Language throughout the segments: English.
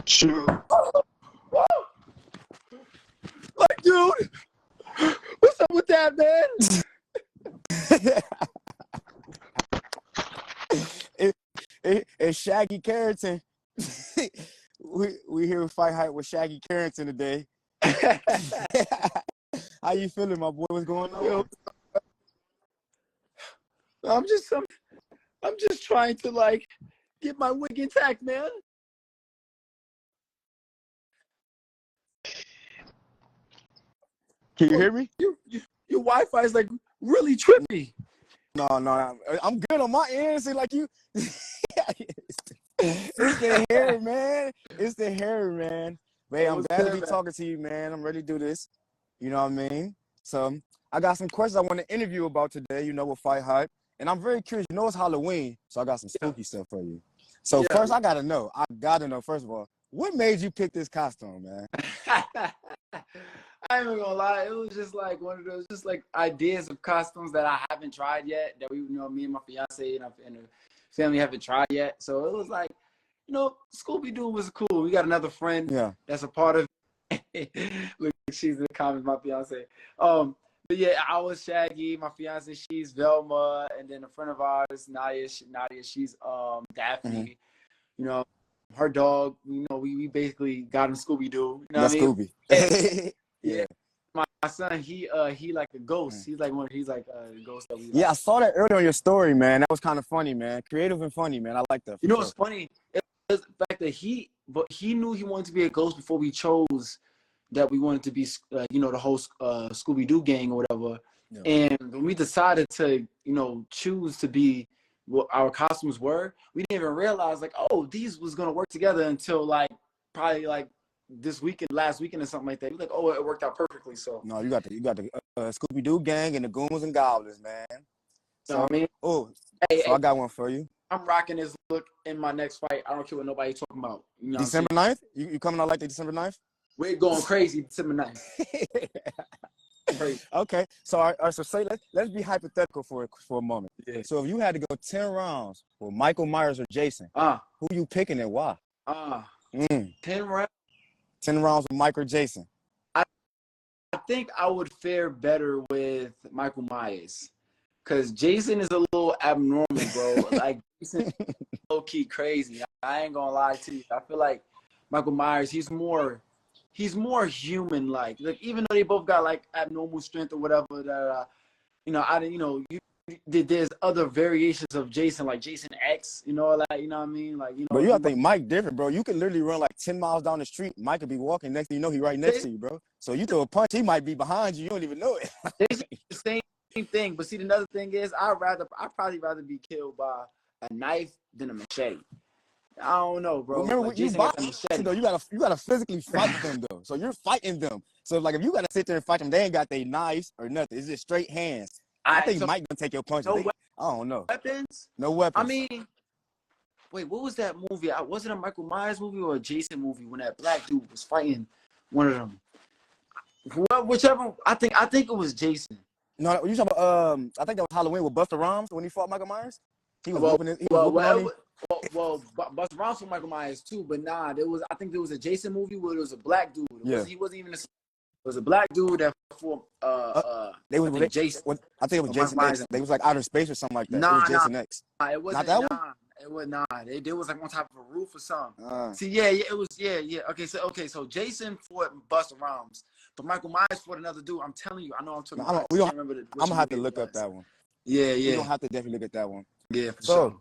True. Like, dude, what's up with that, man? It's Shaggy Carrington. we here with Fight Hype with Shaggy Carrington today. How you feeling, my boy? What's going on? I'm just trying to like get my wig intact, man. Can you hear me? Your Wi-Fi is like really trippy. No, I'm good on my end. See, like you, it's the hair, man. It's the hair, man. Man, I'm glad to be talking to you, man. I'm ready to do this. You know what I mean? So I got some questions I want to interview about today. You know, with Fight Hype, and I'm very curious. You know, it's Halloween, so I got some spooky stuff for you. So first, I gotta know. First of all, what made you pick this costume, man? I ain't even gonna lie, it was just like one of those just like ideas of costumes that I haven't tried yet, that me and my fiance and the family haven't tried yet. So it was like, Scooby-Doo was cool. We got another friend that's a part of look, she's in the comments, my fiance. But yeah, I was Shaggy, my fiance, she's Velma, and then a friend of ours, Nadia, she's Daphne. You know, her dog, we basically got him Scooby-Doo. You know what I mean? Scooby. Yeah. My son, he like a ghost. He's like a ghost that we like. Yeah, I saw that earlier on your story, man. That was kind of funny, man. Creative and funny, man. I like that. What's funny? It was the fact that he knew he wanted to be a ghost before we chose that we wanted to be, the whole Scooby-Doo gang or whatever. Yeah. And when we decided to, choose to be what our costumes were, we didn't even realize like, oh, these was gonna work together until like probably like last weekend or something like that. You're like, oh, it worked out perfectly. So no, you got the Scooby-Doo gang and the Goons and Goblins, man. So I mean, I got one for you. I'm rocking this look in my next fight. I don't care what nobody's talking about. You know December 9th? You coming out like the December 9th? We're going crazy December 9th. Crazy. Okay, so all right, so say let's be hypothetical for a moment. Yeah. So if you had to go 10 rounds with Michael Myers or Jason, who you picking and why? 10 rounds. 10 rounds with Mike or Jason. I think I would fare better with Michael Myers, because Jason is a little abnormal, bro. Like Jason, low key crazy. I ain't gonna lie to you. I feel like Michael Myers, he's more human like. Like even though they both got like abnormal strength or whatever, there's other variations of Jason, like Jason X, you know what I mean? Like, But you gotta think Mike different, bro. You can literally run like 10 miles down the street. Mike could be walking, next thing you know, he right next to you, bro. So you throw a punch, he might be behind you. You don't even know it. It's the same thing. But see, another thing is, I'd probably rather be killed by a knife than a machete. I don't know, bro. Remember, like, you boxing, though, you gotta physically fight them, though. So you're fighting them. So like if you gotta sit there and fight them, they ain't got their knives or nothing. It's just straight hands. I think Mike gonna take your punches. I don't know. Weapons? No weapons. I mean, wait, what was that movie? Was it a Michael Myers movie or a Jason movie when that black dude was fighting one of them? Whichever. I think it was Jason. No, you talking about? I think that was Halloween with Busta Rhymes when he fought Michael Myers. He was whooping. Busta Rhymes for Michael Myers too, but nah, I think there was a Jason movie where there was a black dude. He wasn't even. It was a black dude that fought. Jason. I think it was Jason X. They was like outer space or something like that. It was Jason X. It wasn't. Not that one. It was not. There was like on top of a roof or something. See, it was. Okay, so Jason fought Busta Rhymes, but Michael Myers fought another dude. I'm telling you, I know I'm talking. I can't remember. I'm gonna have to look up that one. Yeah. You don't have to definitely look at that one. Yeah, for sure.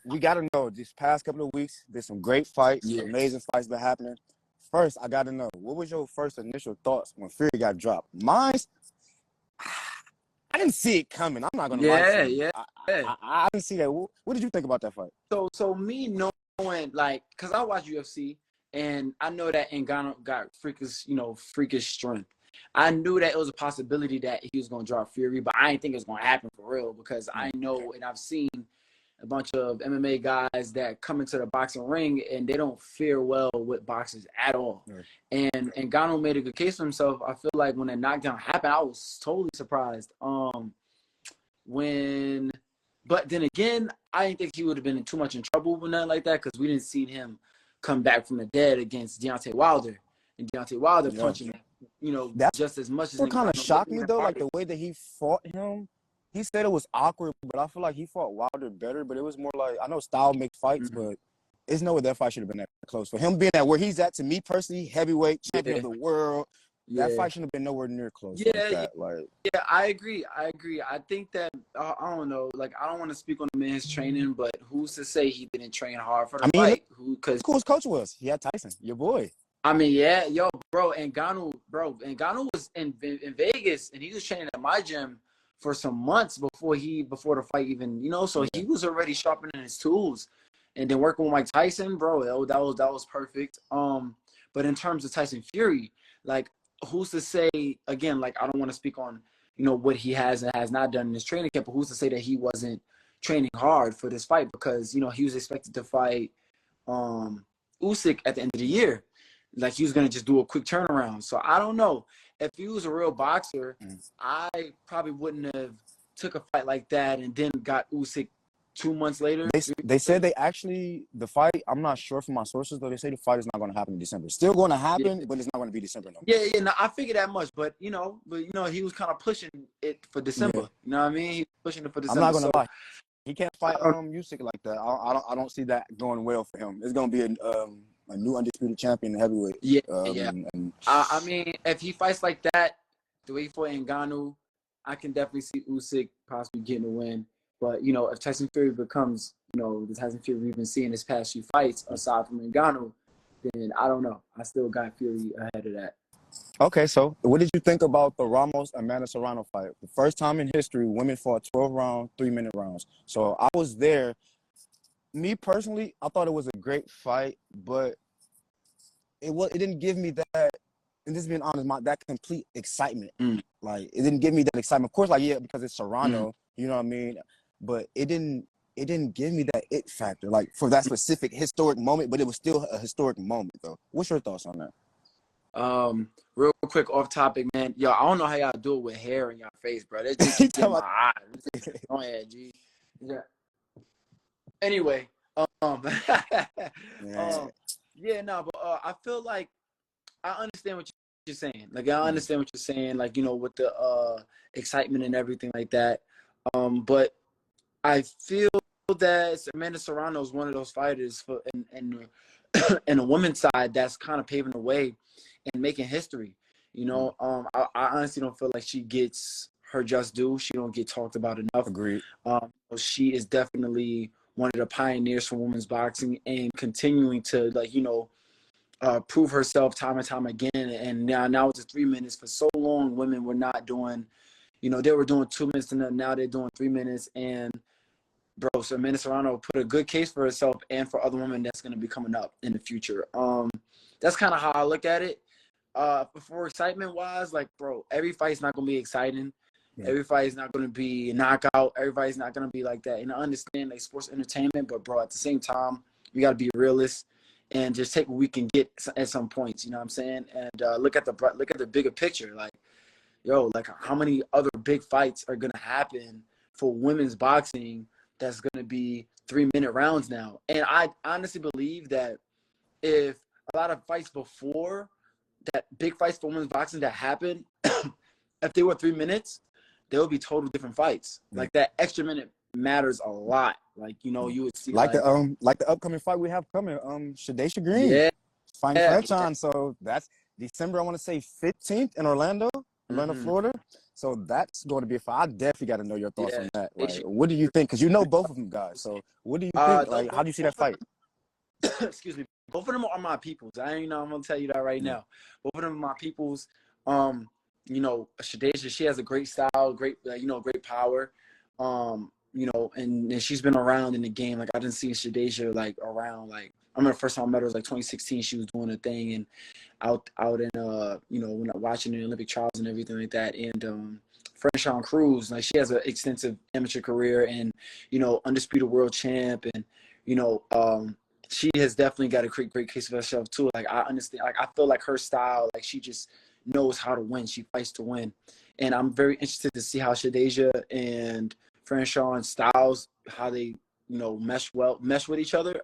We gotta know. These past couple of weeks, there's some great fights, amazing fights been happening. First, I gotta know, what was your first initial thoughts when Fury got dropped? Mine, I didn't see it coming. I'm not gonna lie to you. I didn't see that. What did you think about that fight? So me knowing, like, cause I watch UFC and I know that Ngannou got freakish strength. I knew that it was a possibility that he was gonna drop Fury, but I didn't think it was gonna happen for real, because I know and I've seen a bunch of MMA guys that come into the boxing ring and they don't fare well with boxers at all. Right. And Ngannou made a good case for himself. I feel like when that knockdown happened, I was totally surprised. But then again, I didn't think he would have been too much in trouble with nothing like that, because we didn't see him come back from the dead against Deontay Wilder, and Deontay Wilder punching, That's just as much as what kind of Ngannou. shocked me though, like the way that he fought him. He said it was awkward, but I feel like he fought Wilder better. But it was more like, I know style makes fights, but it's no way that fight should have been that close. For him being at where he's at, to me personally, heavyweight champion of the world, that fight shouldn't have been nowhere near close. I agree. I think that I don't know. Like, I don't want to speak on the man's training, but who's to say he didn't train hard for the fight? Because who his coach was? He had Tyson, your boy. I mean, yeah, Ngannou was in Vegas, and he was training at my gym for some months before the fight even, so he was already sharpening his tools, and then working with Mike Tyson, bro, that was perfect. But in terms of Tyson Fury, like, who's to say, again, like, I don't want to speak on, what he has and has not done in his training camp, but who's to say that he wasn't training hard for this fight? Because, he was expected to fight Usyk at the end of the year. Like, he was going to just do a quick turnaround. So I don't know. If he was a real boxer, I probably wouldn't have took a fight like that and then got Usyk 2 months later. They said the fight, I'm not sure from my sources, though, they say the fight is not going to happen in December. It's still going to happen, but it's not going to be December no more. Yeah, no, I figured that much. But, he was kind of pushing it for December. Yeah. You know what I mean? He was pushing it for December. I'm not going to lie. He can't fight Usyk like that. I don't see that going well for him. It's going to be a new undisputed champion in heavyweight. I mean, if he fights like that, the way he fought Ngannou, I can definitely see Usyk possibly getting a win. But, if Tyson Fury becomes, the Tyson Fury we've been seeing his past few fights, aside from Ngannou, then I don't know. I still got Fury ahead of that. Okay, so what did you think about the Ramos-Amanda Serrano fight? The first time in history, women fought 12-round, 3-minute rounds. So I was there. Me personally, I thought it was a great fight, but it didn't give me that, and just being honest, that complete excitement. Like, it didn't give me that excitement. Of course, because it's Serrano, you know what I mean? But it didn't give me that it factor, like, for that specific historic moment, but it was still a historic moment, though. What's your thoughts on that? Real quick off topic, man. Yo, I don't know how y'all do it with hair in your face, bro. That just gets in my eyes. Go ahead, G. Yeah. Anyway, I feel like I understand what you're saying. Like, I understand what you're saying, like, with the excitement and everything like that. But I feel that Amanda Serrano is one of those fighters in the women's side that's kind of paving the way and making history. I honestly don't feel like she gets her just due. She don't get talked about enough. Agreed. She is definitely one of the pioneers for women's boxing and continuing to, like, prove herself time and time again. And now it's 3 minutes. For so long, women were not doing, they were doing 2 minutes, and now they're doing 3 minutes. And bro, so Amanda Serrano put a good case for herself and for other women that's going to be coming up in the future. That's kind of how I look at it. For excitement wise, like, bro, every fight's not going to be exciting. Yeah. Every fight is not going to be a knockout. Everybody's not going to be like that. And I understand, like, sports entertainment, but bro, at the same time, we got to be realists and just take what we can get at some points. You know what I'm saying? And look at the bigger picture. Like, yo, like, how many other big fights are going to happen for women's boxing that's going to be 3-minute rounds now? And I honestly believe that if a lot of fights before that, big fights for women's boxing that happened, if they were 3 minutes, they would be total different fights. Like, that extra minute matters a lot. Like, you would see like the upcoming fight we have coming, Shadesha Green, fighting Franchon. So that's December, I want to say 15th in Orlando, Florida. So that's going to be a fight. I definitely got to know your thoughts on that. Like, what do you think? Because you know both of them guys. So what do you think? Like, how do you see that fight? Excuse me. Both of them are my peoples. I'm going to tell you that right now. Both of them are my peoples. Shadesha, she has a great style, great power. And she's been around in the game. Like, I didn't see Shadesha, like, around. Like, I remember the first time I met her was, like, 2016. She was doing a thing and out in, when watching the Olympic trials and everything like that. And Franchon Cruz, like, she has an extensive amateur career and, undisputed world champ. And, she has definitely got a great case of herself, too. Like, I understand. Like, I feel like her style, like, she just knows how to win. She fights to win. And I'm very interested to see how Shadesha and Franchon styles, how they, mesh with each other.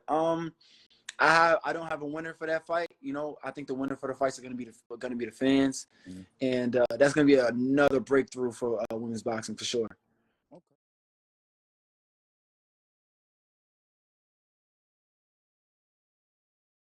I don't have a winner for that fight. You know, I think the winner for the fights are gonna be the fans, and that's gonna be another breakthrough for women's boxing for sure.